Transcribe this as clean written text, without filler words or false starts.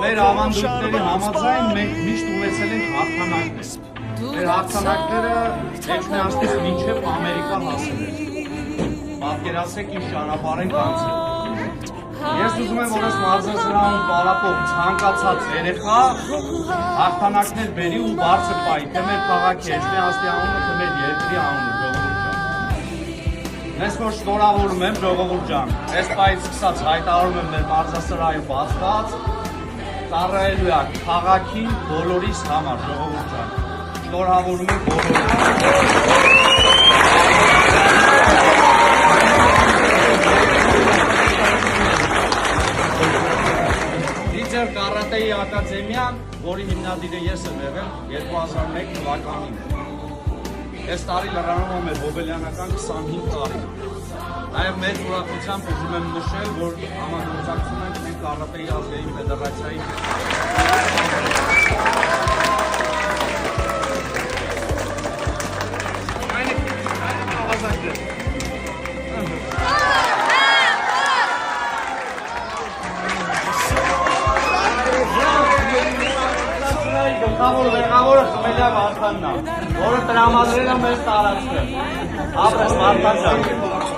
Մեր ավանդույթների համաձայն մենք միշտ ունեցել ենք հաղթանակներ։ Մեր հաղթանակները Էջմիածնից մինչև Ամերիկա հասել են։ Պատկերացրեք ինչ ճանապարհ ենք անցել։ Ես ուզում եմ, որ այս մարզասրահում պարապող ցանկացած երեխա հաղթանակներ բերի ու բարձր պահի, թե մեր քաղաքի Էջմիածնի անունը, թե մեր երկրի անունը, ժողովուրդ ջան։ Ես որ շնորհավորում եմ ժողովուրդ ջան, այս պահից սկսած հայտարարում եմ մեր մարզասրահի բացված, ծառայելու է քաղաքին բոլորիս համար, ժողովուրդ ջան։ Շնորհավորում եմ բոլորին։ Դիջեր կարատեի ակադեմիան, որի հիմնադիրը ես եմ եղել 2001 թվականին։ Այս տարի լրանում է մեր հոբելյանական 25 տարի։ Նաև մեծ ուրախությամբ ուզում եմ նշել, որ համագործակցում ենք մենք կարատեի ազգային ֆեդերացիայի Գլխավորը Խմելյան Վարդանն է, որը տրամադրել է մեզ տարածքը։ Ապրես Վարդան ջան։